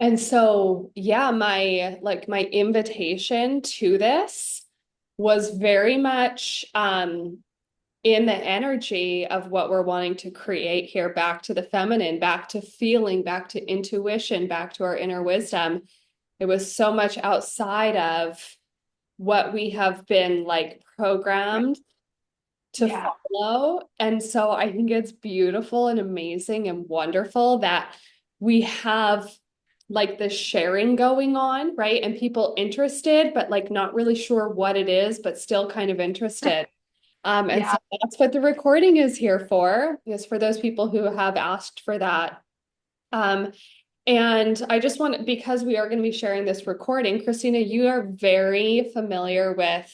And so, yeah, my invitation to this was very much in the energy of what we're wanting to create here, back to the feminine, back to feeling, back to intuition, back to our inner wisdom. It was so much outside of what we have been like programmed to Yeah. follow. And so I think it's beautiful and amazing and wonderful that we have like this sharing going on, right? And people interested, but like not really sure what it is, but still kind of interested. And Yeah. so that's what the recording is here for, is for those people who have asked for that. Um, and I just want, because we are going to be sharing this recording, Christina, you are very familiar with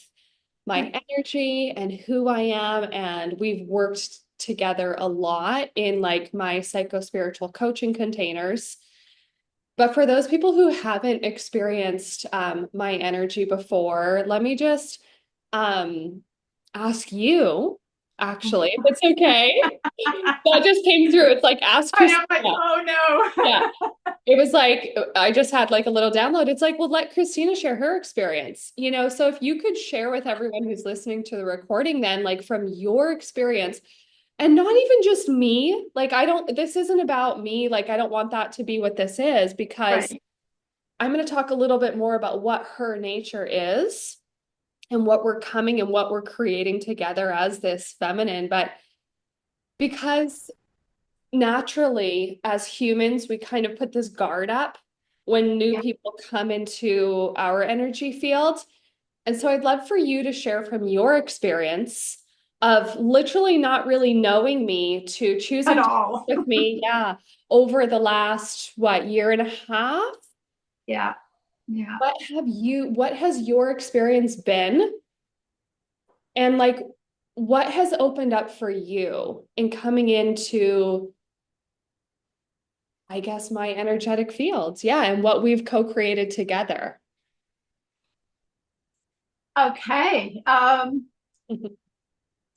my energy and who I am. And we've worked together a lot in like my psycho spiritual coaching containers. But for those people who haven't experienced my energy before, let me just um, ask you, actually, if it's okay. That just came through. It's like, ask I am like, Christina. oh Yeah. no. It was like, I just had like a little download. It's like, well, let Christina share her experience, you know? So if you could share with everyone who's listening to the recording, then like from your experience, and not even just me, like, this isn't about me. Like, I don't want that to be what this is, because Right. I'm going to talk a little bit more about what her nature is and what we're coming and what we're creating together as this feminine. But because naturally, as humans, we kind of put this guard up when new Yeah. people come into our energy field. And so I'd love for you to share from your experience of literally not really knowing me to At choosing to all. work with me, yeah, over the last, what, year and a half? Yeah. Yeah. What has your experience been? And like, what has opened up for you in coming into, I guess, my energetic fields? Yeah, and what we've co-created together. Okay.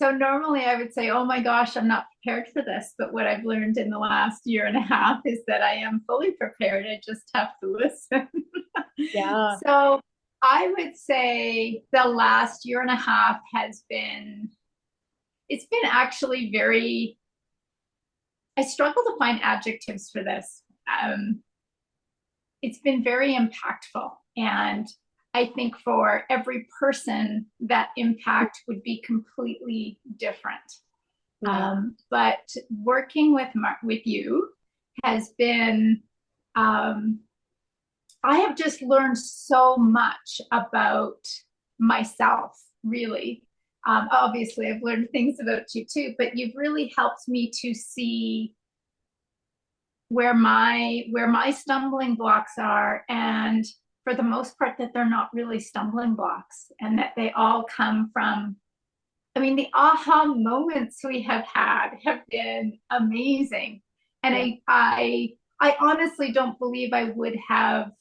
So normally I would say, oh my gosh, I'm not prepared for this. But what I've learned in the last year and a half is that I am fully prepared. I just have to listen. Yeah. So I would say the last year and a half it's been actually very, I struggle to find adjectives for this. Um, it's been very impactful. And I think for every person, that impact would be completely different. Yeah. But working with you has been, um, I have just learned so much about myself, really. Obviously, I've learned things about you too, but you've really helped me to see where my stumbling blocks are, and for the most part that they're not really stumbling blocks, and that they all come from, I mean, the aha moments we have been amazing. And Yeah. I honestly don't believe I would have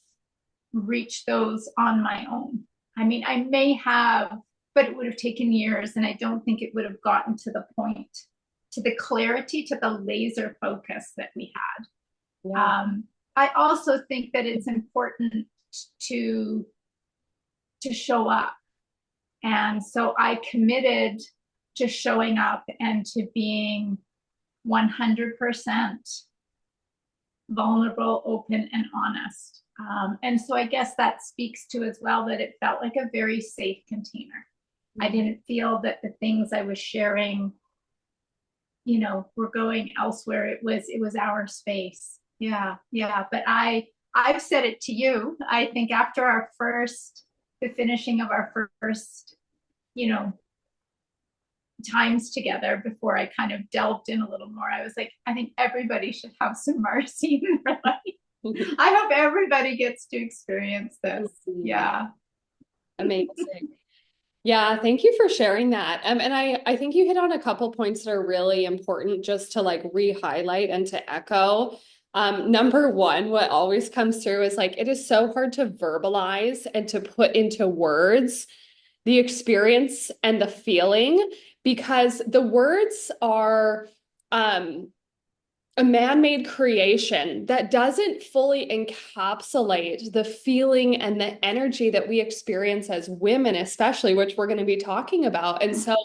reached those on my own. I mean, I may have, but it would have taken years, and I don't think it would have gotten to the point, to the clarity, to the laser focus that we had. Yeah. I also think that it's important to to show up, and so I committed to showing up and to being 100% vulnerable, open, and honest. And so I guess that speaks to as well that it felt like a very safe container. I Mhm. didn't feel that the things I was sharing, were going elsewhere. It was our space. Yeah, yeah. But I've said it to you. I think after the finishing of our first, you know, times together, before I kind of delved in a little more, I was like, I think everybody should have some Marcy in their life. I hope everybody gets to experience this. Yeah. Amazing. Yeah, thank you for sharing that. And I think you hit on a couple points that are really important just to like re-highlight and to echo. Number one, what always comes through is like it is so hard to verbalize and to put into words the experience and the feeling, because the words are um a man-made creation that doesn't fully encapsulate the feeling and the energy that we experience as women, especially, which we're going to be talking about. And so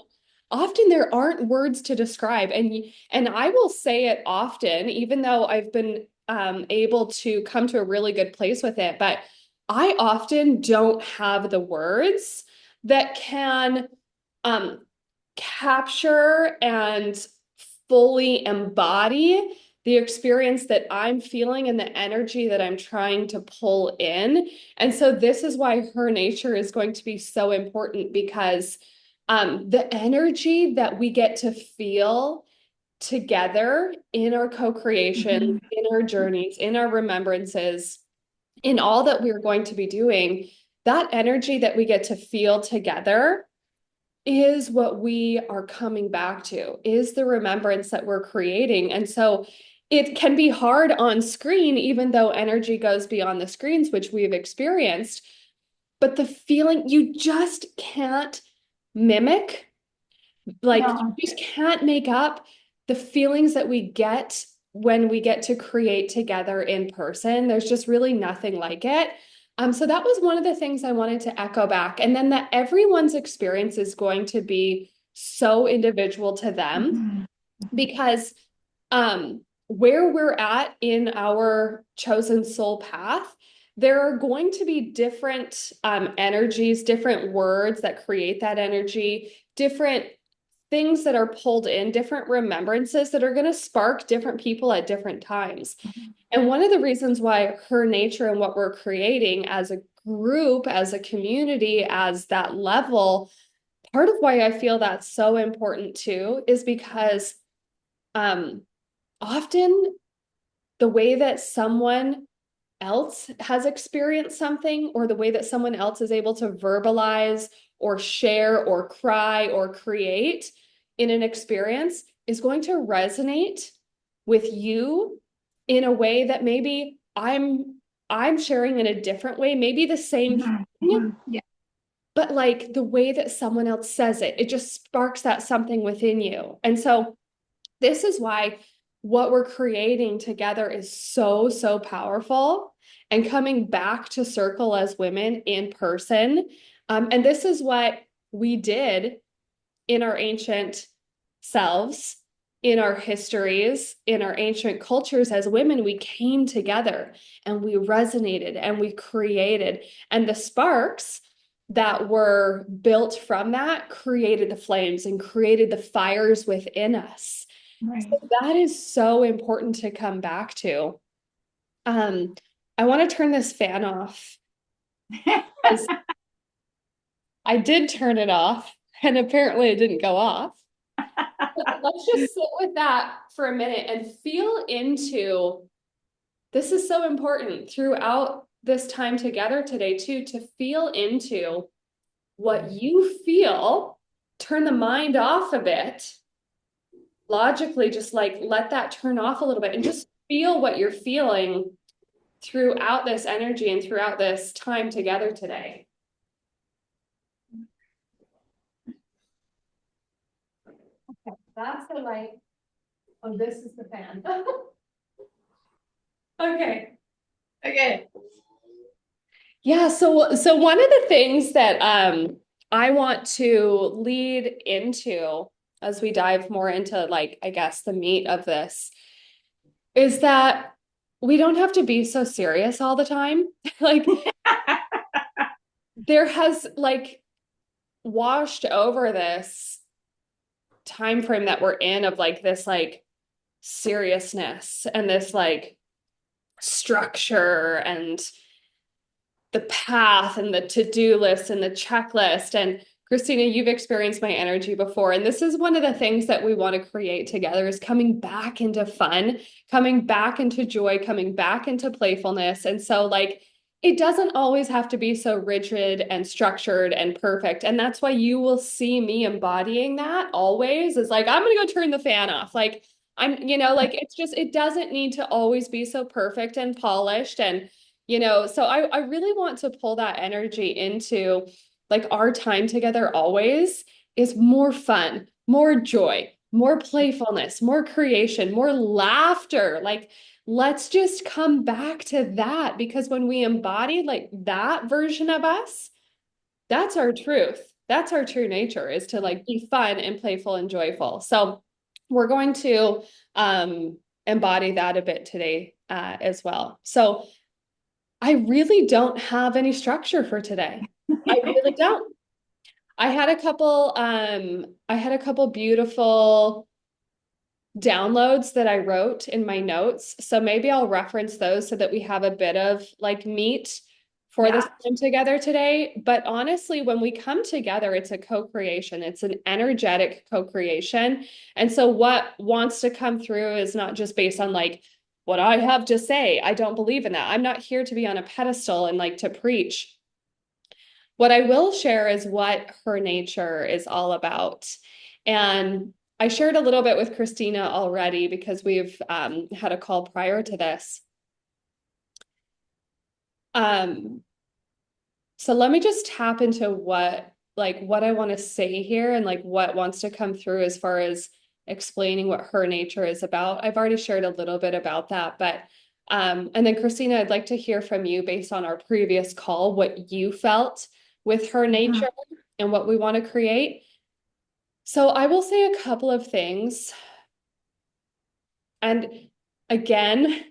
often there aren't words to describe. And I will say it often, even though I've been able to come to a really good place with it, but I often don't have the words that can um, capture and fully embody the experience that I'm feeling and the energy that I'm trying to pull in. And so this is why her nature is going to be so important because the energy that we get to feel together in our co-creation, Mhm. in our journeys, in our remembrances, in all that we're going to be doing, that energy that we get to feel together is what we are coming back to, is the remembrance that we're creating. And so it can be hard on screen, even though energy goes beyond the screens, which we've experienced. But the feeling, you just can't mimic, like, you No. just can't make up the feelings that we get when we get to create together in person. There's just really nothing like it. So that was one of the things I wanted to echo back. And then that everyone's experience is going to be so individual to them Mhm. because where we're at in our chosen soul path, there are going to be different energies, different words that create that energy, different things that are pulled in, different remembrances that are going to spark different people at different times. And one of the reasons why her nature and what we're creating as a group, as a community, as that level, part of why I feel that's so important too is because um, often the way that someone else has experienced something or the way that someone else is able to verbalize or share or cry or create in an experience is going to resonate with you in a way that maybe I'm sharing in a different way, maybe the same Mhm. thing, Mhm. Yeah. but like the way that someone else says it, it just sparks that something within you. And so this is why what we're creating together is so, so powerful. And coming back to circle as women in person. And this is what we did in our ancient selves, in our histories, in our ancient cultures as women. We came together and we resonated and we created. And the sparks that were built from that created the flames and created the fires within us. Right. So that is so important to come back to. Um, I want to turn this fan off because I did turn it off and apparently it didn't go off. But let's just sit with that for a minute and feel into this is so important throughout this time together today, too, to feel into what you feel, turn the mind off a bit, logically, just like let that turn off a little bit and just feel what you're feeling throughout this energy and throughout this time together today. That's the light. Oh, this is the fan. Okay. Okay. Yeah, so one of the things that I want to lead into as we dive more into like I guess the meat of this is that we don't have to be so serious all the time. Like there has like washed over this time frame that we're in of like this like seriousness and this like structure and the path and the to-do list and the checklist. And Christina, you've experienced my energy before. And this is one of the things that we want to create together is coming back into fun, coming back into joy, coming back into playfulness. And so like it doesn't always have to be so rigid and structured and perfect. And that's why you will see me embodying that always is like, I'm going to go turn the fan off. Like like it's just, it doesn't need to always be so perfect and polished. And so I really want to pull that energy into like our time together always is more fun, more joy, more playfulness, more creation, more laughter. Like, let's just come back to that because when we embody like that version of us, that's our truth. That's our true nature is to like be fun and playful and joyful. So we're going to embody that a bit today as well. So I really don't have any structure for today. I really don't. I had a couple beautiful downloads that I wrote in my notes. So maybe I'll reference those so that we have a bit of like meat for this Yeah. time together today. But honestly, when we come together, it's a co-creation. It's an energetic co-creation. And so what wants to come through is not just based on like what I have to say. I don't believe in that. I'm not here to be on a pedestal and like to preach. What I will share is what her nature is all about. And I shared a little bit with Christina already because we've had a call prior to this. Um, so let me just tap into what I want to say here and like what wants to come through as far as explaining what her nature is about. I've already shared a little bit about that, but and then Christina, I'd like to hear from you based on our previous call, what you felt with her nature Mhm. and what we want to create. So I will say a couple of things. And again,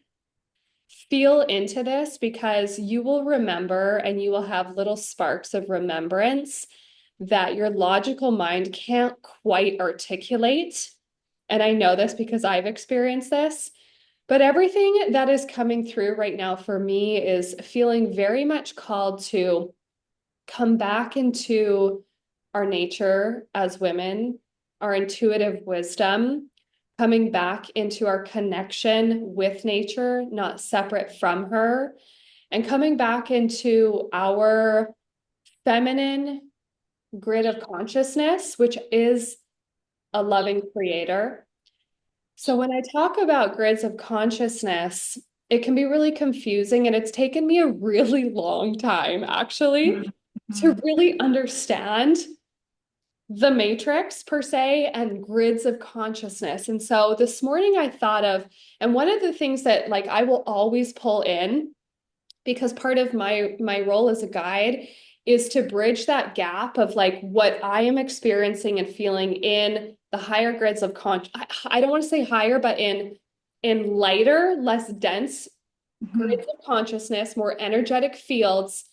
feel into this because you will remember and you will have little sparks of remembrance that your logical mind can't quite articulate. And I know this because I've experienced this. But everything that is coming through right now for me is feeling very much called to come back into our nature as women, our intuitive wisdom, coming back into our connection with nature, not separate from her, and coming back into our feminine grid of consciousness, which is a loving creator. So when I talk about grids of consciousness, it can be really confusing, and it's taken me a really long time actually to Mhm. really understand the matrix per se and grids of consciousness. And so this morning I thought of, and one of the things that like I will always pull in because part of my role as a guide is to bridge that gap of like what I am experiencing and feeling in the higher grids of I don't want to say higher, but in lighter, less dense Mhm. grids of consciousness, more energetic fields,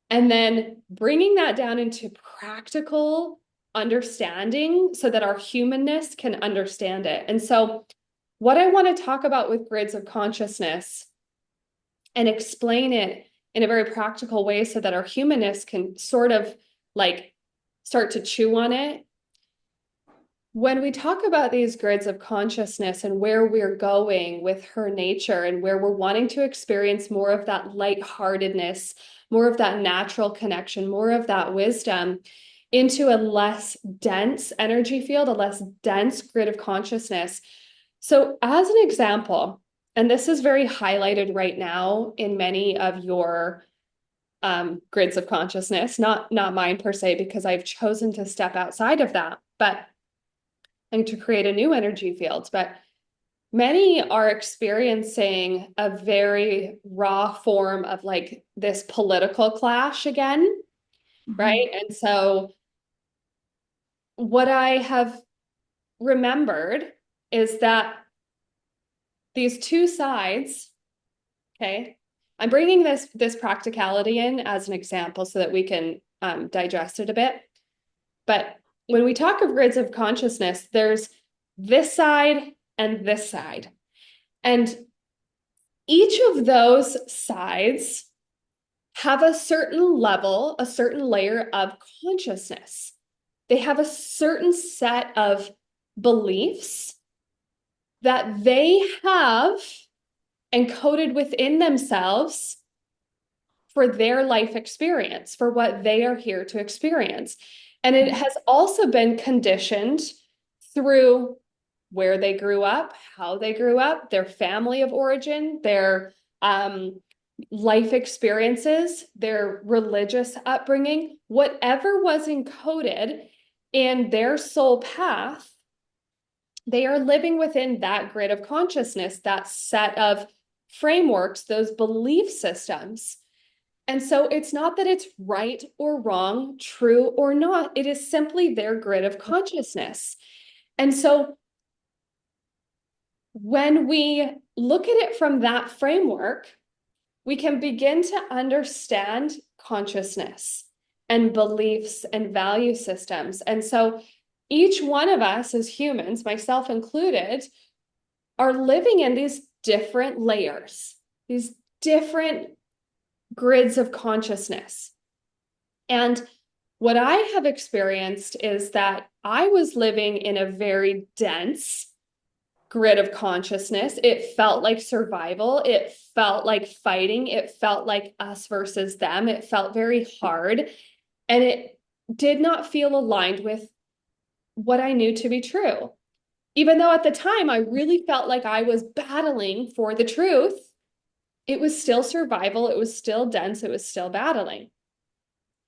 and then bringing that down into practical understanding so that our humanness can understand it. And so, what I want to talk about with grids of consciousness and explain it in a very practical way so that our humanness can sort of like start to chew on it. When we talk about these grids of consciousness and where we're going with her nature and where we're wanting to experience more of that lightheartedness, more of that natural connection, more of that wisdom into a less dense energy field, a less dense grid of consciousness. So, as an example, and this is very highlighted right now in many of your grids of consciousness, not mine per se, because I've chosen to step outside of that, but and to create a new energy field. But many are experiencing a very raw form of like this political clash again, Mhm. right? And so what I have remembered is that these two sides, okay, I'm bringing this practicality in as an example so that we can digest it a bit. But when we talk of grids of consciousness, there's this side and this side. And each of those sides have a certain level, a certain layer of consciousness. They have a certain set of beliefs that they have encoded within themselves for their life experience, for what they are here to experience. And it has also been conditioned through where they grew up, how they grew up, their family of origin, their life experiences, their religious upbringing, whatever was encoded in their soul path They are living within that grid of consciousness, that set of frameworks, those belief systems. And so it's not that it's right or wrong, true or not. It is simply their grid of consciousness. And so when we look at it from that framework, we can begin to understand consciousness and beliefs and value systems. And so each one of us as humans, myself included, are living in these different layers, these different grids of consciousness. And what I have experienced is that I was living in a very dense grid of consciousness. It felt like survival. It felt like fighting. It felt like us versus them. It felt very hard. And it did not feel aligned with what I knew to be true. Even though at the time I really felt like I was battling for the truth, it was still survival. It was still dense. It was still battling.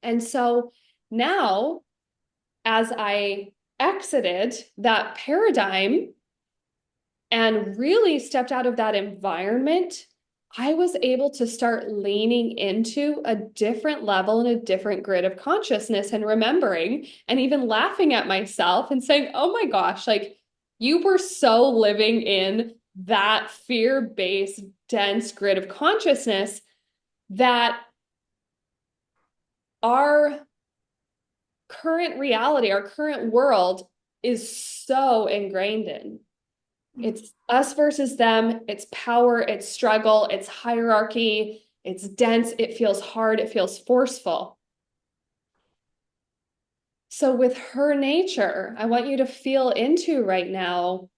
And so now, as I exited that paradigm and really stepped out of that environment, I was able to start leaning into a different level and a different grid of consciousness and remembering and even laughing at myself and saying, oh my gosh, like you were so living in that fear-based, dense grid of consciousness that our current reality, our current world is so ingrained in. It's us versus them, it's power, it's struggle, it's hierarchy, it's dense, it feels hard, it feels forceful. So, with her nature, I want you to feel into right now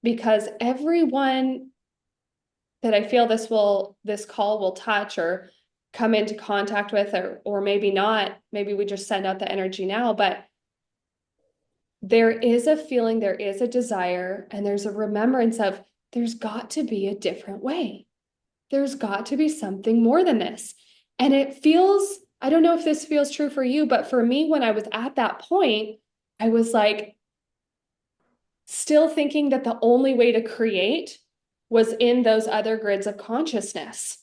because everyone that I feel this call will touch or come into contact with, or maybe not, maybe we just send out the energy now, but there is a feeling, there is a desire, and there's a remembrance of there's got to be a different way. There's got to be something more than this. And it feels, I don't know if this feels true for you, but for me, when I was at that point, I was like still thinking that the only way to create was in those other grids of consciousness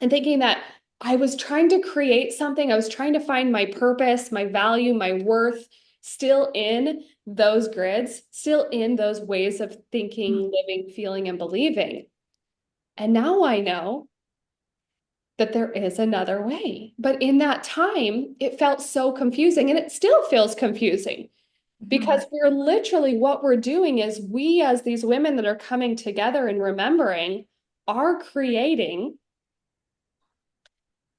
and thinking that I was trying to create something. I was trying to find my purpose, my value, my worth still in those grids, still in those ways of thinking, living, feeling, and believing. And now I know that there is another way. But in that time, it felt so confusing and it still feels confusing because we're literally what we're doing is we, as these women that are coming together and remembering, are creating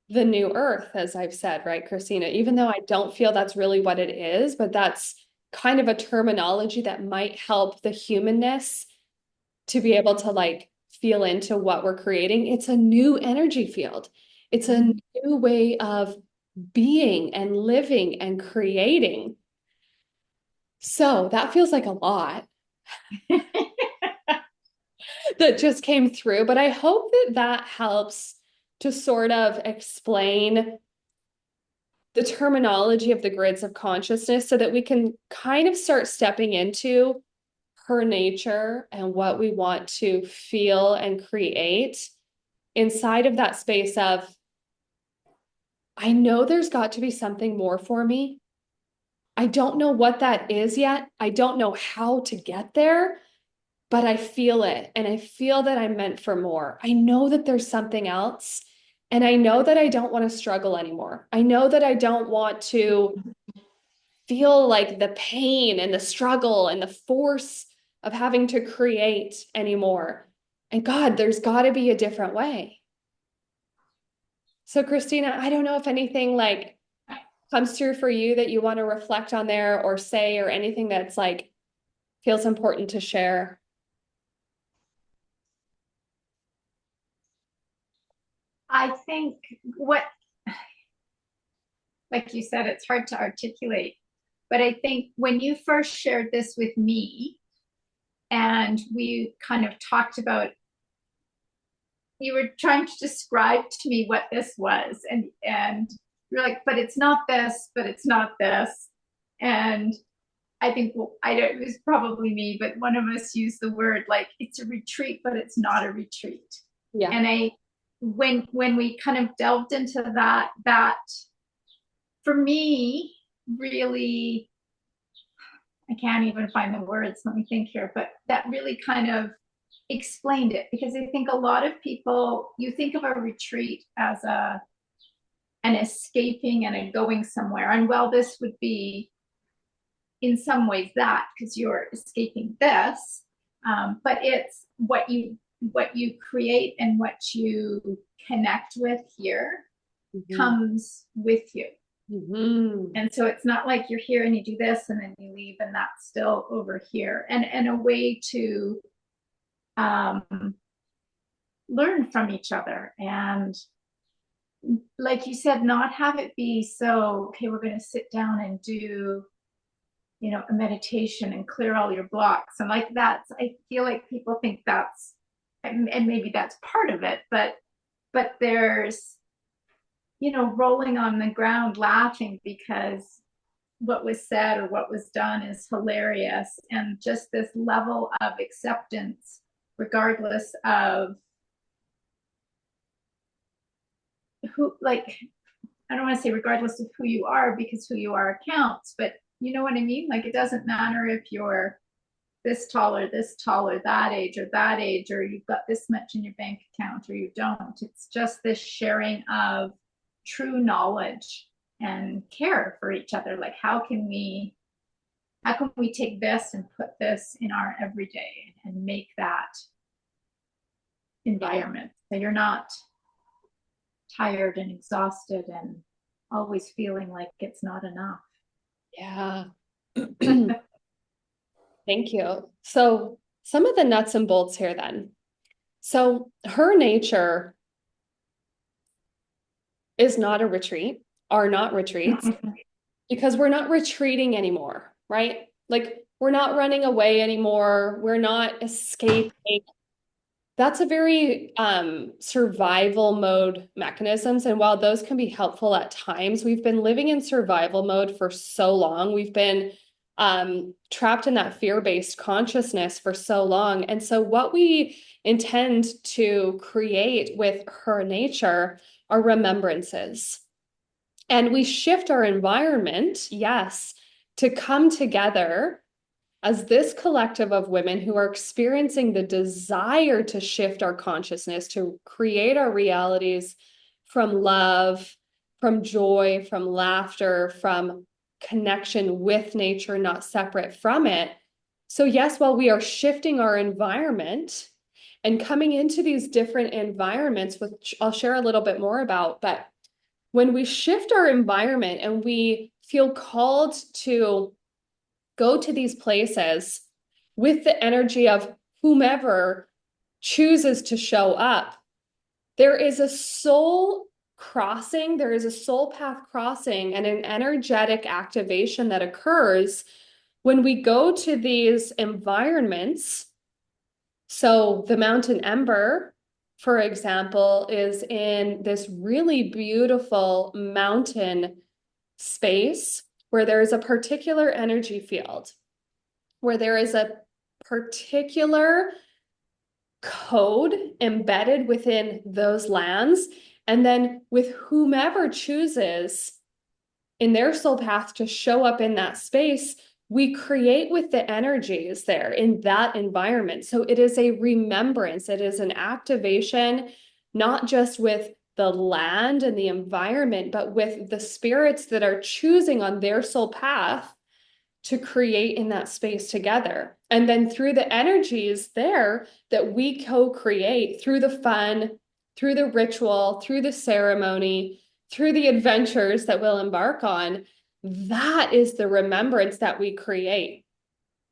the new earth, as I've said, right, Christina? Even though I don't feel that's really what it is, but that's kind of a terminology that might help the humanness to be able to like feel into what we're creating. It's a new energy field. It's a new way of being and living and creating. So that feels like a lot that just came through, but I hope that that helps to sort of explain the terminology of the grids of consciousness so that we can kind of start stepping into her nature and what we want to feel and create inside of that space of, I know there's got to be something more for me. I don't know what that is yet. I don't know how to get there, but I feel it. And I feel that I'm meant for more. I know that there's something else. And I know that I don't want to struggle anymore. I know that I don't want to feel like the pain and the struggle and the force of having to create anymore. And God, there's got to be a different way. So, Christina, I don't know if anything like comes through for you that you want to reflect on there or say, or anything that's like feels important to share. I think what, like you said, it's hard to articulate, but I think when you first shared this with me and we kind of talked about, you were trying to describe to me what this was, and you're like, but it's not this, but it's not this. And I think, well, I don't, it was probably me, but one of us used the word like it's a retreat, but it's not a retreat. Yeah. And when we kind of delved into that for me really, I can't even find the words. Let me think here, but that really kind of explained it, because I think a lot of people, you think of a retreat as an escaping and a going somewhere, and well, this would be in some ways that, because you're escaping this, but it's what you create and what you connect with here Mm-hmm. comes with you. Mm-hmm. And so it's not like you're here and you do this and then you leave and that's still over here. And a way to um, learn from each other, and like you said, not have it be so, okay, we're going to sit down and do, you know, a meditation and clear all your blocks. And like that's, I feel like people think that's, and maybe that's part of it, but there's, you know, rolling on the ground laughing because what was said or what was done is hilarious, and just this level of acceptance regardless of who, like, I don't want to say regardless of who you are, because who you are counts, but you know what I mean? Like, it doesn't matter if you're this taller, that age, or you've got this much in your bank account or you don't. It's just this sharing of true knowledge and care for each other. Like, how can we take this and put this in our everyday and make that environment so you're not tired and exhausted and always feeling like it's not enough. Yeah. Thank you. So some of the nuts and bolts here then. So her nature is not a retreat, are not retreats, because we're not retreating anymore, right? Like we're not running away anymore. We're not escaping. That's a very survival mode mechanisms. And while those can be helpful at times, we've been living in survival mode for so long. We've been trapped in that fear-based consciousness for so long. And so what we intend to create with her nature are remembrances. And we shift our environment, yes, to come together as this collective of women who are experiencing the desire to shift our consciousness, to create our realities from love, from joy, from laughter, from connection with nature, not separate from it. So, yes, while we are shifting our environment and coming into these different environments, which I'll share a little bit more about, but when we shift our environment and we feel called to go to these places with the energy of whomever chooses to show up, there is a soul crossing, there is a soul path crossing and an energetic activation that occurs when we go to these environments. So the mountain Ember, for example, is in this really beautiful mountain space where there is a particular energy field, where there is a particular code embedded within those lands. And then with whomever chooses in their soul path to show up in that space, we create with the energies there in that environment. So it is a remembrance, it is an activation, not just with the land and the environment, but with the spirits that are choosing on their soul path to create in that space together. And then through the energies there that we co-create through the fun, through the ritual, through the ceremony, through the adventures that we'll embark on, that is the remembrance that we create.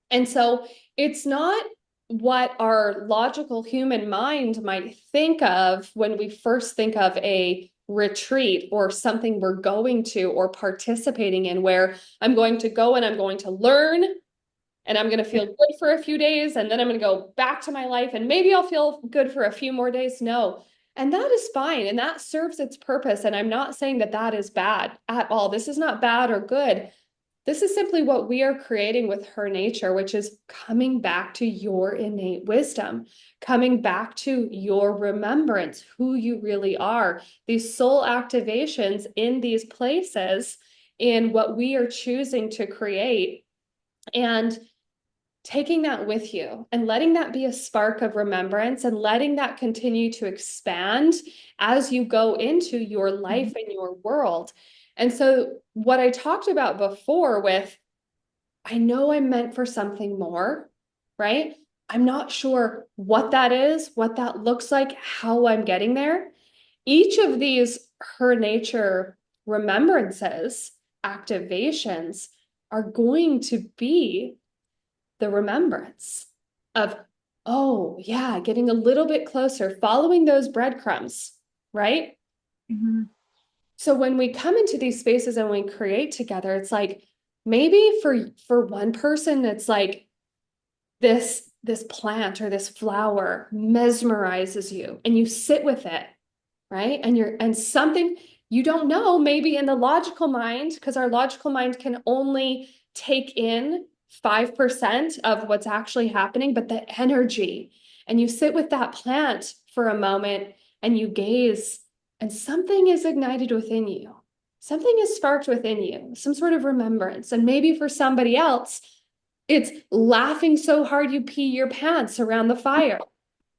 And so it's not what our logical human mind might think of when we first think of a retreat or something we're going to or participating in, where I'm going to go and I'm going to learn and I'm going to feel good for a few days and then I'm going to go back to my life and maybe I'll feel good for a few more days. No. And that is fine. And that serves its purpose. And I'm not saying that that is bad at all. This is not bad or good. This is simply what we are creating with her nature, which is coming back to your innate wisdom, coming back to your remembrance, who you really are, these soul activations in these places, in what we are choosing to create, and taking that with you and letting that be a spark of remembrance and letting that continue to expand as you go into your life and your world. And so, what I talked about before with, I know I'm meant for something more, right? I'm not sure what that is, what that looks like, how I'm getting there. Each of these her nature remembrances, activations are going to be the remembrance of, oh, yeah, getting a little bit closer, following those breadcrumbs, right? Mhm. So when we come into these spaces and we create together, it's like maybe for one person, it's like this plant or this flower mesmerizes you and you sit with it, right? And something you don't know, maybe in the logical mind, because our logical mind can only take in 5% of what's actually happening, but the energy. And you sit with that plant for a moment and you gaze, and something is ignited within you. Something is sparked within you, some sort of remembrance. And maybe for somebody else, it's laughing so hard you pee your pants around the fire,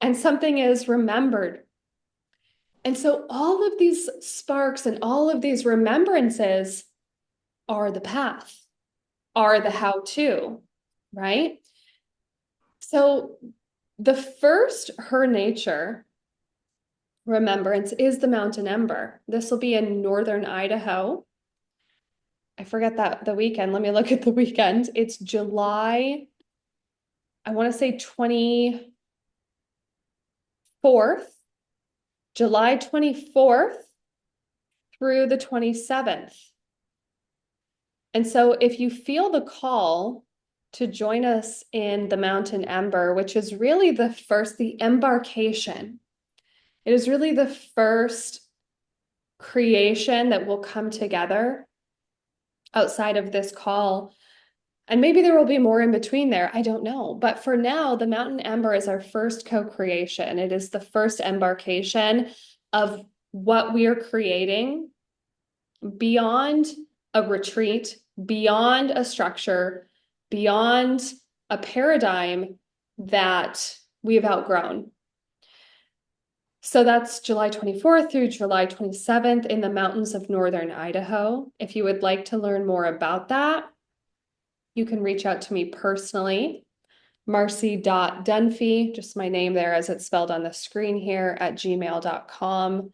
and something is remembered. And so all of these sparks and all of these remembrances are the path, are the how to, right? So the first her nature remembrance is the mountain ember. This will be in northern Idaho. I forget that the weekend. Let me look at the weekend. It's July, I want to say 24th, July 24th through the 27th. And so if you feel the call to join us in the Mountain Ember, which is really the embarkation, it is really the first creation that will come together outside of this call. And maybe there will be more in between there. I don't know. But for now, the Mountain Ember is our first co-creation. It is the first embarkation of what we are creating beyond a retreat, beyond a structure, beyond a paradigm that we have outgrown. So that's July 24th through July 27th in the mountains of northern Idaho. If you would like to learn more about that, you can reach out to me personally, marcy.dunphy, just my name there as it's spelled on the screen here, at gmail.com.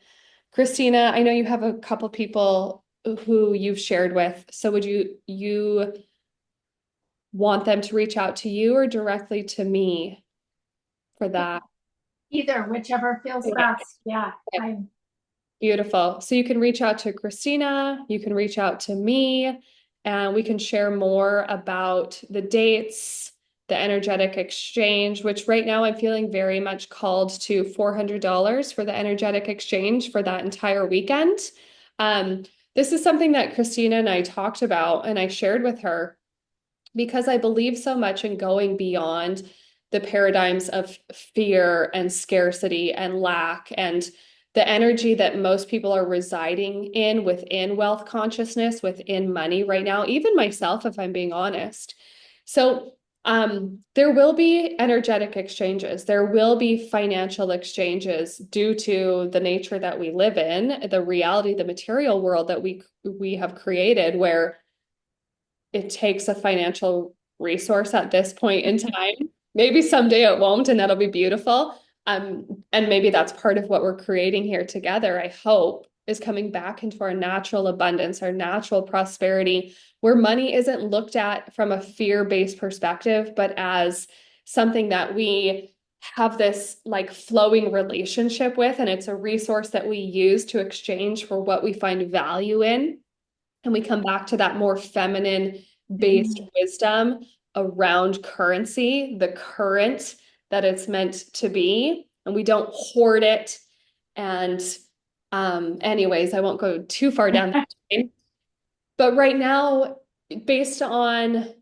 Christina, I know you have a couple people who you've shared with. So would you want them to reach out to you or directly to me for that? Either, whichever feels Okay. best. Yeah, I'm Beautiful. So you can reach out to Christina, you can reach out to me, and we can share more about the dates, the energetic exchange, which right now I'm feeling very much called to $400 for the energetic exchange for that entire weekend. Um, this is something that Christina and I talked about, and I shared with her because I believe so much in going beyond the paradigms of fear and scarcity and lack and the energy that most people are residing in within wealth consciousness, within money right now, even myself, if I'm being honest. So, there will be energetic exchanges. There will be financial exchanges due to the nature that we live in, the reality, the material world that we have created, where it takes a financial resource at this point in time. Maybe someday it won't, and that'll be beautiful. And maybe that's part of what we're creating here together, I hope, is coming back into our natural abundance, our natural prosperity, where money isn't looked at from a fear-based perspective, but as something that we have this like flowing relationship with, and it's a resource that we use to exchange for what we find value in. And we come back to that more feminine based mhm. wisdom around currency, the current that it's meant to be, and we don't hoard it. And anyways, I won't go too far down that lane. But right now, based on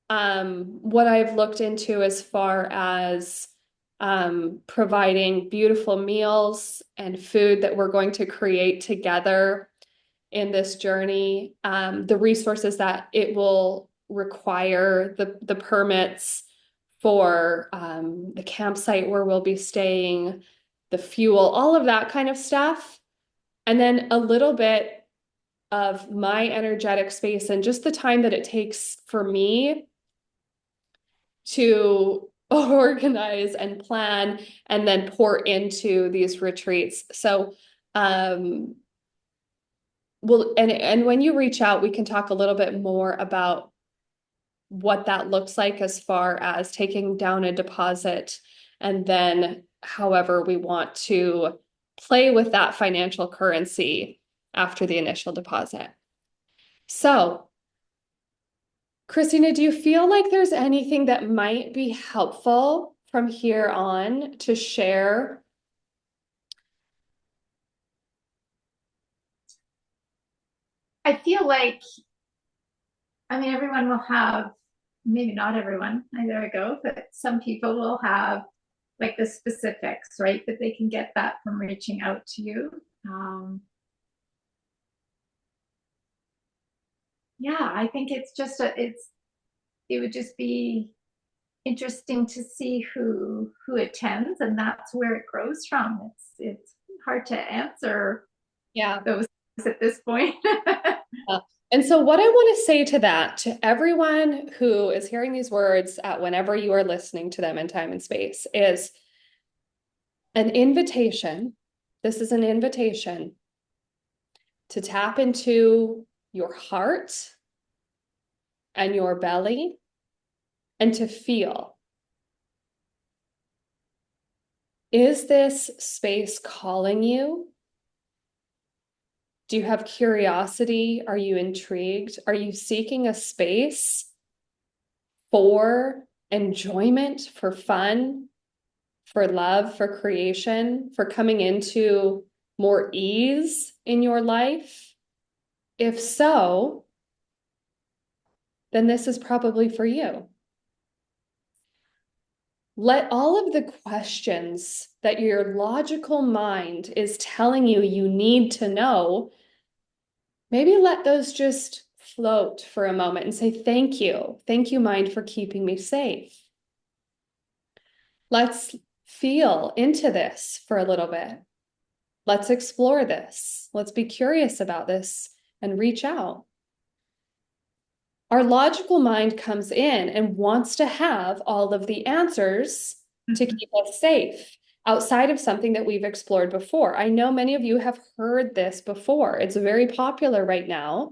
what I've looked into as far as providing beautiful meals and food that we're going to create together in this journey, the resources that it will require, the permits for the campsite where we'll be staying, the fuel, all of that kind of stuff. And then a little bit of my energetic space and just the time that it takes for me to organize and plan and then pour into these retreats. So, well, and when you reach out, we can talk a little bit more about what that looks like as far as taking down a deposit and then however we want to play with that financial currency after the initial deposit. So, Christina, do you feel like there's anything that might be helpful from here on to share? I feel like, I mean, everyone will have, maybe not everyone, there I go, but some people will have like the specifics, right? That they can get that from reaching out to you. Yeah, I think it's just it would just be interesting to see who attends, and that's where it grows from. It's hard to answer Yeah. those at this point. And so, what I want to say to that, to everyone who is hearing these words at whenever you are listening to them in time and space, is an invitation. This is an invitation to tap into your heart and your belly and to feel. Is this space calling you? Do you have curiosity? Are you intrigued? Are you seeking a space for enjoyment, for fun, for love, for creation, for coming into more ease in your life? If so, then this is probably for you. Let all of the questions that your logical mind is telling you you need to know, maybe let those just float for a moment and say, thank you. Thank you, mind, for keeping me safe. Let's feel into this for a little bit. Let's explore this. Let's be curious about this and reach out. Our logical mind comes in and wants to have all of the answers to keep us safe outside of something that we've explored before. I know many of you have heard this before. It's very popular right now.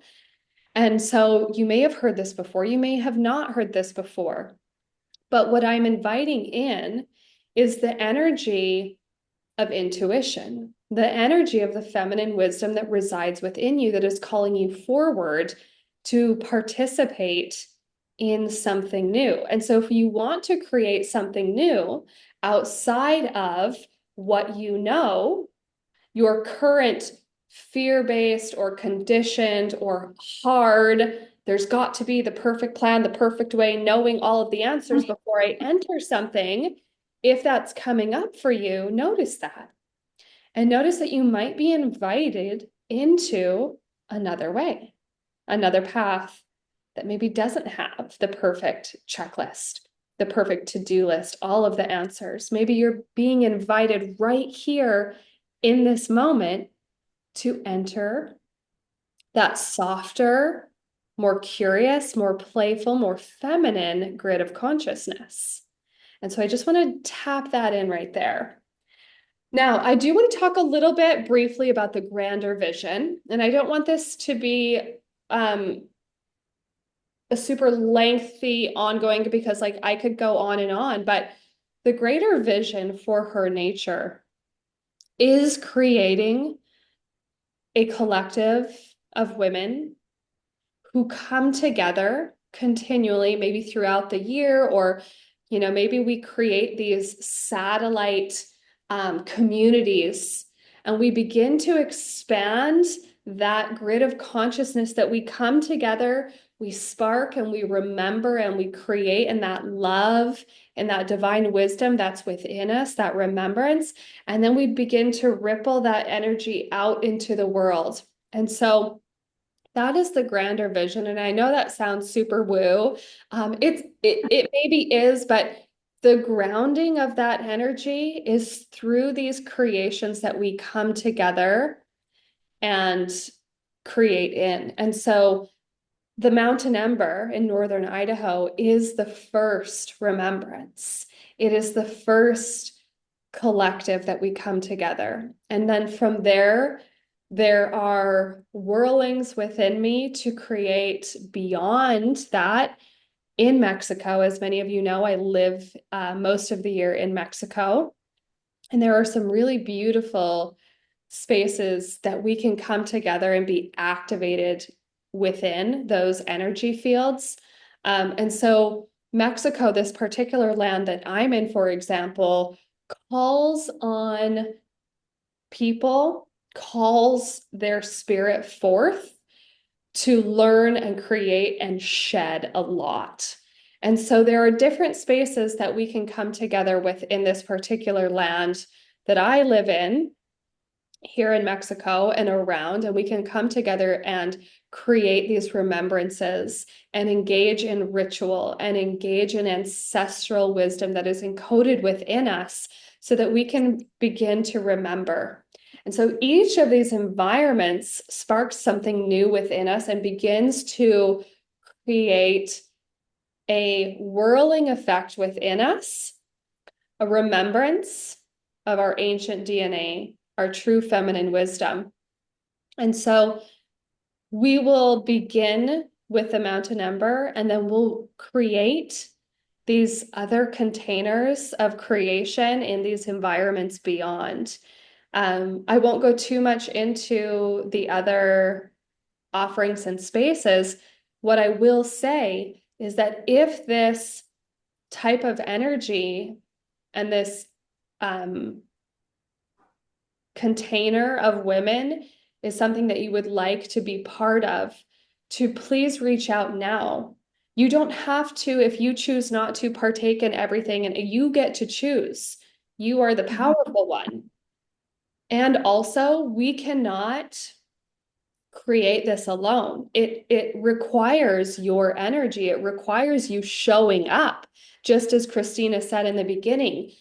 And so you may have heard this before. You may have not heard this before. But what I'm inviting in is the energy of intuition, the energy of the feminine wisdom that resides within you that is calling you forward to participate in something new. And so if you want to create something new outside of what you know, your current fear-based or conditioned or hard, there's got to be the perfect plan, the perfect way, knowing all of the answers before I enter something. If that's coming up for you, notice that. And notice that you might be invited into another way, another path that maybe doesn't have the perfect checklist, the perfect to-do list, all of the answers. Maybe you're being invited right here in this moment to enter that softer, more curious, more playful, more feminine grid of consciousness. And so I just want to tap that in right there. Now, I do want to talk a little bit briefly about the grander vision, and I don't want this to be a super lengthy ongoing because like I could go on and on, but the greater vision for her nature is creating a collective of women who come together continually, maybe throughout the year, or, maybe we create these satellite communities and we begin to expand that grid of consciousness that we come together we spark and we remember and we create in that love and that divine wisdom that's within us, that remembrance. And then we begin to ripple that energy out into the world. And so that is the grander vision. And I know that sounds super woo. It maybe is, but the grounding of that energy is through these creations that we come together and create in. And so the Mountain Ember in northern Idaho is the first remembrance. It is the first collective that we come together. And then from there, there are whirlings within me to create beyond that in Mexico. As many of you know, I live most of the year in Mexico. And there are some really beautiful spaces that we can come together and be activated within those energy fields. And so, Mexico, this particular land that I'm in, for example, calls on people, calls their spirit forth to learn and create and shed a lot. And so there are different spaces that we can come together within this particular land that I live in here in Mexico and around, and we can come together and create these remembrances and engage in ritual and engage in ancestral wisdom that is encoded within us so that we can begin to remember. And so each of these environments sparks something new within us and begins to create a whirling effect within us, a remembrance of our ancient DNA, our true feminine wisdom. And so we will begin with the Mountain Ember, and then we'll create these other containers of creation in these environments beyond. I won't go too much into the other offerings and spaces. What I will say is that if this type of energy and this container of women is something that you would like to be part of, to please reach out now. You don't have to, if you choose not to partake in everything, and you get to choose. You are the powerful one. And also, we cannot create this alone. It requires your energy. It requires you showing up. Just as Christina said in the beginning,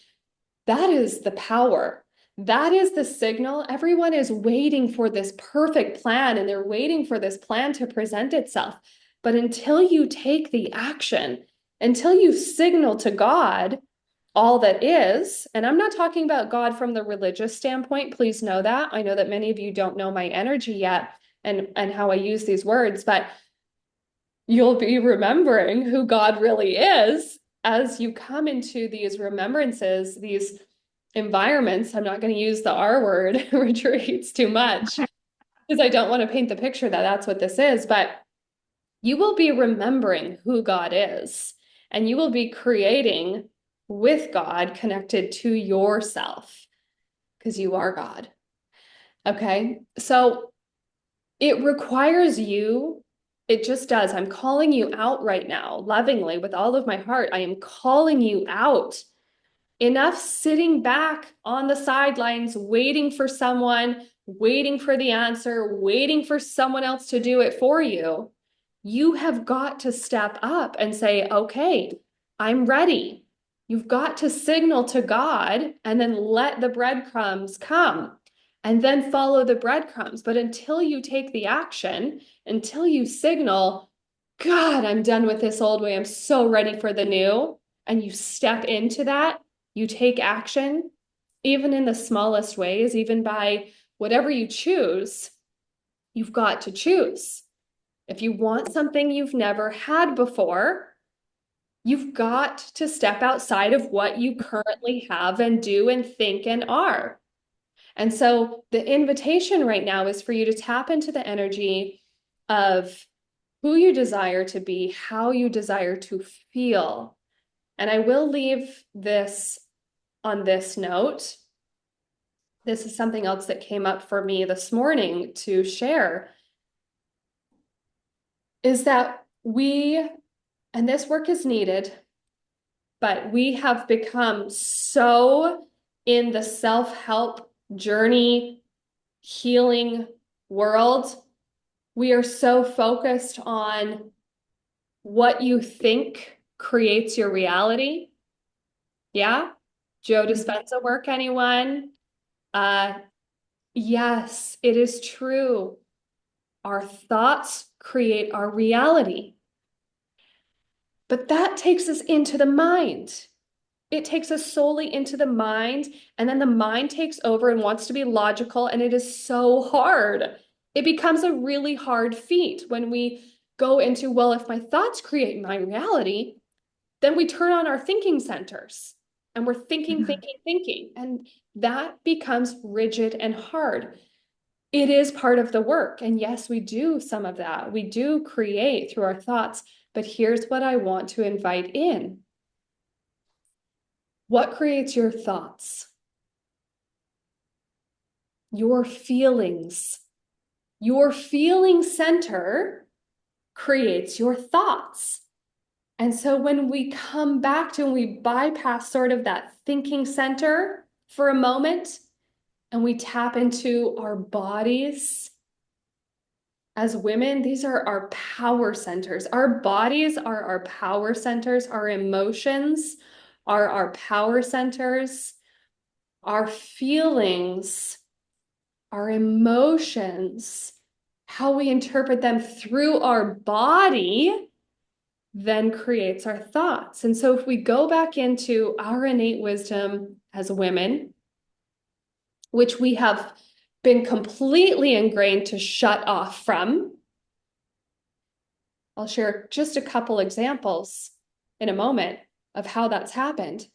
that is the power. That is the signal. Everyone is waiting for this perfect plan and they're waiting for this plan to present itself. But until you take the action, until you signal to God all that is, and I'm not talking about God from the religious standpoint, please know that. I know that many of you don't know my energy yet and how I use these words, but you'll be remembering who God really is as you come into these remembrances, these environments. I'm not going to use the R word retreats too much because I don't want to paint the picture that that's what this is, but you will be remembering who God is and you will be creating with God connected to yourself because you are God. Okay. So it requires you, it just does. I'm calling you out right now, lovingly, with all of my heart. I am calling you out. Enough sitting back on the sidelines, waiting for someone, waiting for the answer, waiting for someone else to do it for you. You have got to step up and say, okay, I'm ready. You've got to signal to God and then let the breadcrumbs come and then follow the breadcrumbs. But until you take the action, until you signal, God, I'm done with this old way. I'm so ready for the new. And you step into that, you take action, even in the smallest ways, even by whatever you choose, you've got to choose. If you want something you've never had before, you've got to step outside of what you currently have and do and think and are. And so the invitation right now is for you to tap into the energy of who you desire to be, how you desire to feel. And I will leave this on this note. This is something else that came up for me this morning to share, is that we, and this work is needed, but we have become so in the self-help journey, healing world. We are so focused on what you think creates your reality. Yeah. Joe Dispenza work, anyone? Uh, yes, it is true. Our thoughts create our reality. But that takes us into the mind. It takes us solely into the mind, and then the mind takes over and wants to be logical, and it is so hard. It becomes a really hard feat when we go into, well, if my thoughts create my reality, then we turn on our thinking centers and we're thinking, Mhm. thinking, thinking, and that becomes rigid and hard. It is part of the work. And yes, we do some of that. We do create through our thoughts, but here's what I want to invite in. What creates your thoughts? Your feelings. Your feeling center creates your thoughts. And so when we come back to and we bypass sort of that thinking center for a moment and we tap into our bodies as women, these are our power centers. Our bodies are our power centers. Our emotions are our power centers. Our feelings, our emotions, how we interpret them through our body then creates our thoughts. And so if we go back into our innate wisdom as women, which we have been completely ingrained to shut off from, I'll share just a couple examples in a moment of how that's happened.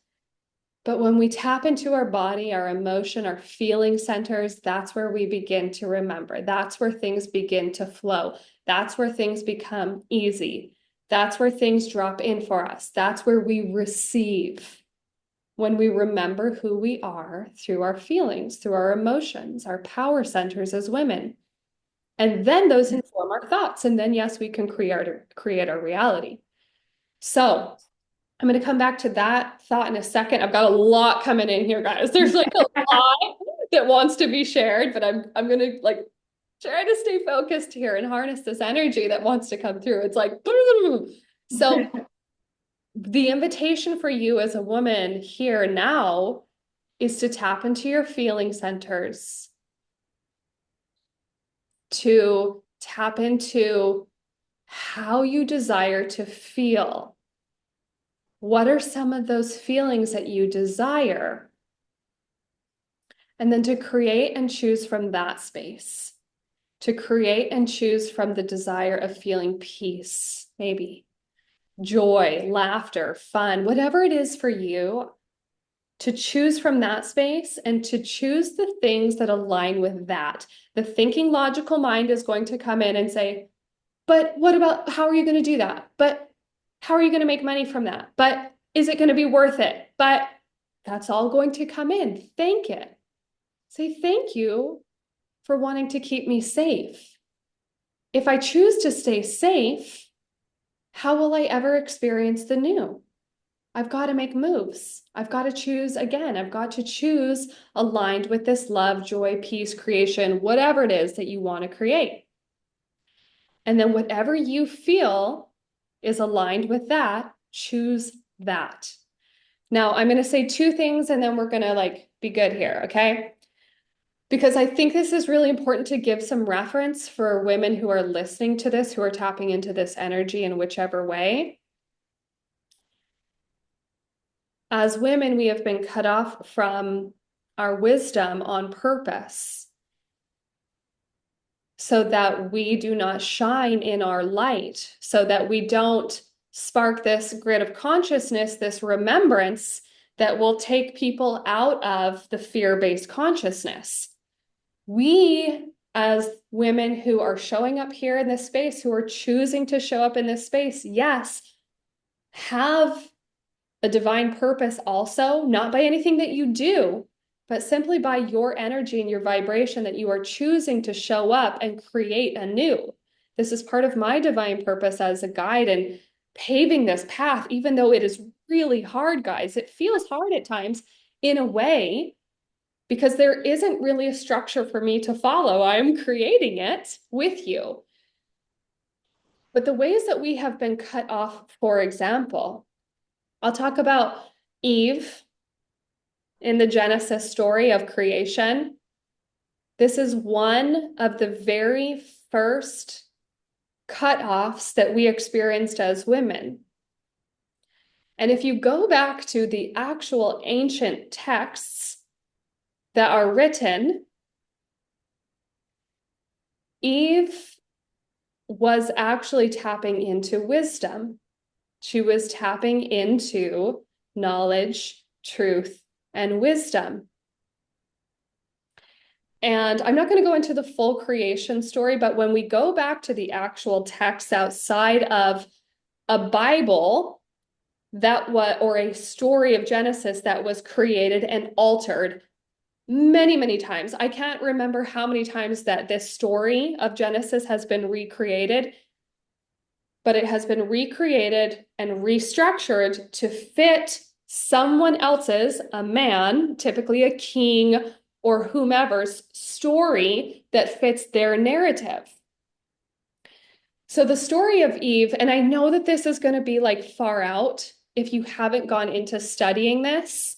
But when we tap into our body, our emotion, our feeling centers, that's where we begin to remember. That's where things begin to flow. That's where things become easy. That's where things drop in for us. That's where we receive when we remember who we are through our feelings, through our emotions, our power centers as women. And then those inform our thoughts. And then, yes, we can create our reality. So I'm going to come back to that thought in a second. I've got a lot coming in here, guys. There's like a lot that wants to be shared, but I'm going to like try to stay focused here and harness this energy that wants to come through. It's like, so the invitation for you as a woman here now is to tap into your feeling centers, to tap into how you desire to feel. What are some of those feelings that you desire? And then to create and choose from that space, to create and choose from the desire of feeling peace, maybe joy, laughter, fun, whatever it is for you, to choose from that space and to choose the things that align with that. The thinking logical mind is going to come in and say, but what about how are you going to do that? But how are you going to make money from that? But is it going to be worth it? But that's all going to come in. Thank it. Say thank you for wanting to keep me safe. If I choose to stay safe, how will I ever experience the new? I've got to make moves. I've got to choose again. I've got to choose aligned with this love, joy, peace, creation, whatever it is that you want to create. And then whatever you feel is aligned with that, choose that. Now, I'm going to say two things and then we're going to like be good here, okay? Because I think this is really important to give some reference for women who are listening to this, who are tapping into this energy in whichever way. As women, we have been cut off from our wisdom on purpose so that we do not shine in our light, so that we don't spark this grid of consciousness, this remembrance that will take people out of the fear-based consciousness. We, as women who are showing up here in this space, who are choosing to show up in this space, yes, have a divine purpose also, not by anything that you do, but simply by your energy and your vibration that you are choosing to show up and create anew. This is part of my divine purpose as a guide and paving this path, even though it is really hard, guys. It feels hard at times in a way because there isn't really a structure for me to follow. I'm creating it with you. But the ways that we have been cut off, for example, I'll talk about Eve in the Genesis story of creation. This is one of the very first cutoffs that we experienced as women. And if you go back to the actual ancient texts that are written, Eve was actually tapping into wisdom. She was tapping into knowledge, truth, and wisdom. And I'm not going to go into the full creation story, but when we go back to the actual texts outside of a Bible that was, or a story of Genesis that was created and altered many, many times. I can't remember how many times that this story of Genesis has been recreated, but it has been recreated and restructured to fit someone else's, a man, typically a king or whomever's story that fits their narrative. So the story of Eve, and I know that this is going to be like far out if you haven't gone into studying this,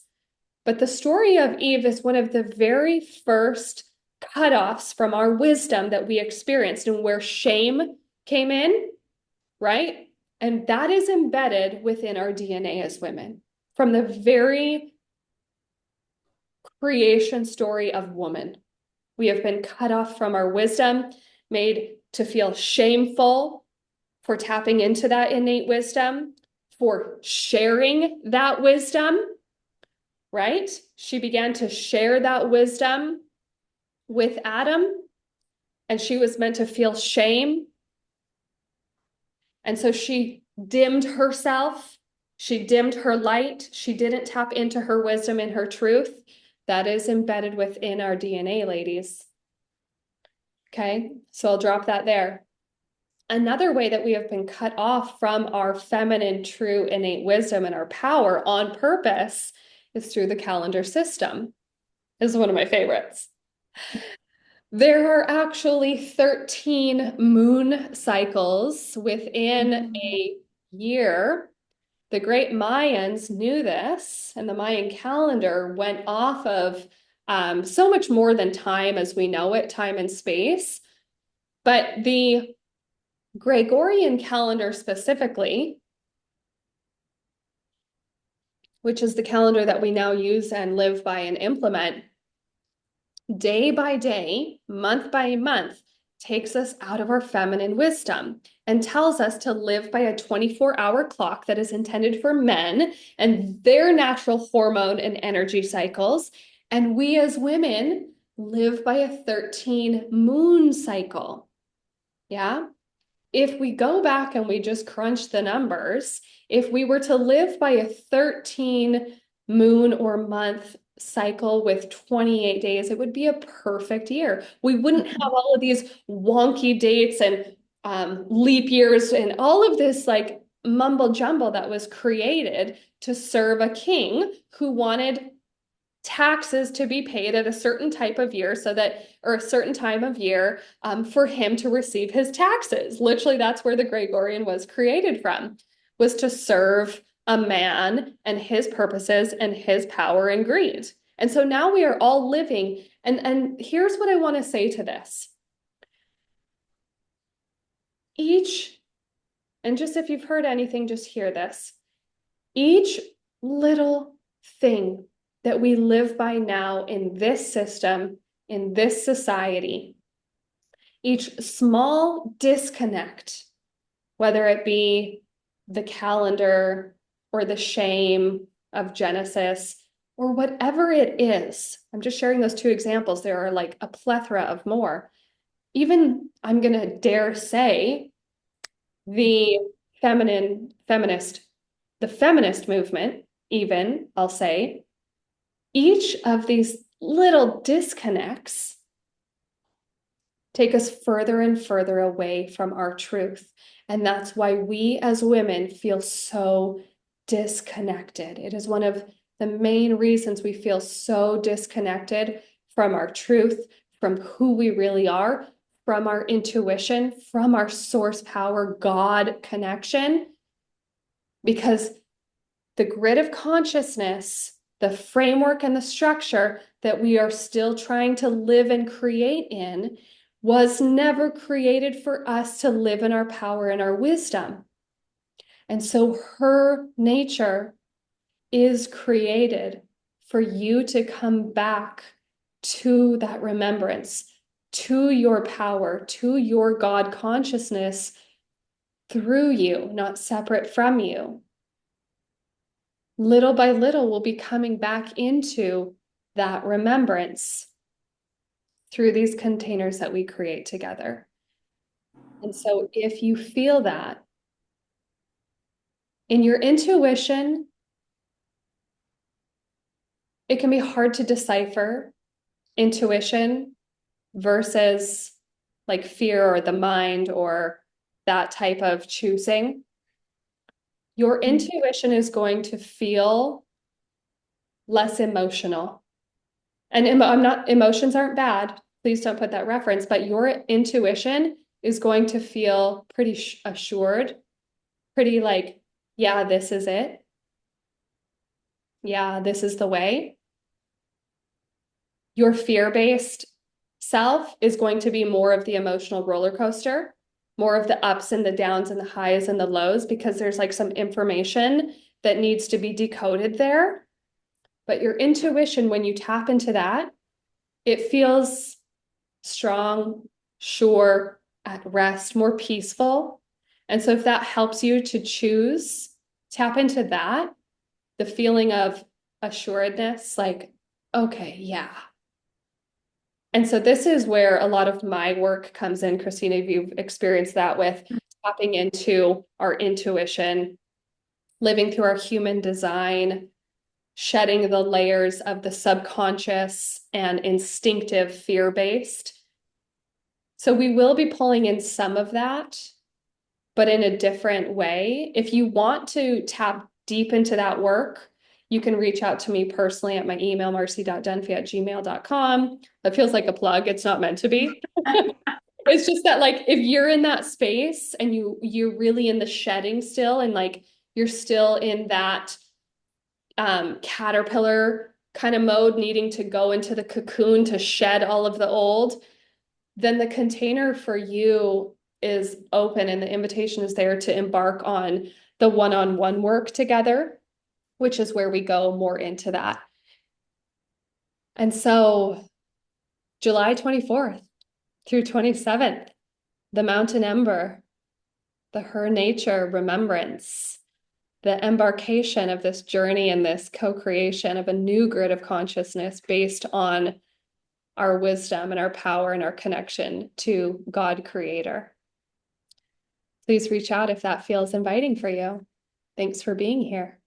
but the story of Eve is one of the very first cutoffs from our wisdom that we experienced and where shame came in, right? And that is embedded within our DNA as women from the very creation story of woman. We have been cut off from our wisdom, made to feel shameful for tapping into that innate wisdom, for sharing that wisdom, right? She began to share that wisdom with Adam, and she was meant to feel shame. And so she dimmed herself. She dimmed her light. She didn't tap into her wisdom and her truth. That is embedded within our DNA, ladies. Okay, so I'll drop that there. Another way that we have been cut off from our feminine, true, innate wisdom and our power on purpose is through the calendar system. This is one of my favorites. There are actually 13 moon cycles within a year. The great Mayans knew this, and the Mayan calendar went off of so much more than time as we know it, time and space. But the Gregorian calendar specifically, which is the calendar that we now use and live by and implement, day by day, month by month, takes us out of our feminine wisdom and tells us to live by a 24-hour clock that is intended for men and their natural hormone and energy cycles. And we as women live by a 13 moon cycle. Yeah. If we go back and we just crunch the numbers, if we were to live by a 13 moon or month cycle with 28 days, it would be a perfect year. We wouldn't have all of these wonky dates and leap years and all of this like mumble jumble that was created to serve a king who wanted taxes to be paid at a certain type of year so that, or a certain time of year for him to receive his taxes. Literally, that's where the Gregorian was created from, was to serve a man and his purposes and his power and greed. And so now we are all living, and here's what I want to say to this. Each, and just if you've heard anything, just hear this. Each little thing that we live by now in this system, in this society, each small disconnect, whether it be the calendar or the shame of Genesis or whatever it is, I'm just sharing those two examples. There are like a plethora of more. Even, I'm going to dare say, the feminist movement, even, I'll say, each of these little disconnects take us further and further away from our truth. And that's why we as women feel so disconnected. It is one of the main reasons we feel so disconnected from our truth, from who we really are, from our intuition, from our source power, God connection, because the grid of consciousness, the framework and the structure that we are still trying to live and create in was never created for us to live in our power and our wisdom. And so her nature is created for you to come back to that remembrance, to your power, to your God consciousness through you, not separate from you. Little by little, we'll be coming back into that remembrance through these containers that we create together. And so if you feel that in your intuition, it can be hard to decipher intuition versus like fear or the mind or that type of choosing. Your intuition is going to feel less emotional. And I'm not, emotions aren't bad. Please don't put that reference, but your intuition is going to feel pretty assured, pretty like, yeah, this is it. Yeah, this is the way. Your fear-based self is going to be more of the emotional roller coaster, more of the ups and the downs and the highs and the lows, because there's like some information that needs to be decoded there. But your intuition, when you tap into that, it feels strong, sure, at rest, more peaceful. And so if that helps you to choose, tap into that, the feeling of assuredness, like, okay, yeah. And so this is where a lot of my work comes in, Christina, if you've experienced that with tapping into our intuition, living through our human design, shedding the layers of the subconscious and instinctive fear-based. So we will be pulling in some of that, but in a different way. If you want to tap deep into that work, you can reach out to me personally at my email, marcy.dunphy@gmail.com. That feels like a plug. It's not meant to be. It's just that like if you're in that space and you're really in the shedding still, and like you're still in that caterpillar kind of mode, needing to go into the cocoon to shed all of the old, then the container for you is open and the invitation is there to embark on the one-on-one work together, which is where we go more into that. And so July 24th through 27th, the Mountain Ember, the Her Nature Remembrance, the embarkation of this journey and this co-creation of a new grid of consciousness based on our wisdom and our power and our connection to God Creator. Please reach out if that feels inviting for you. Thanks for being here.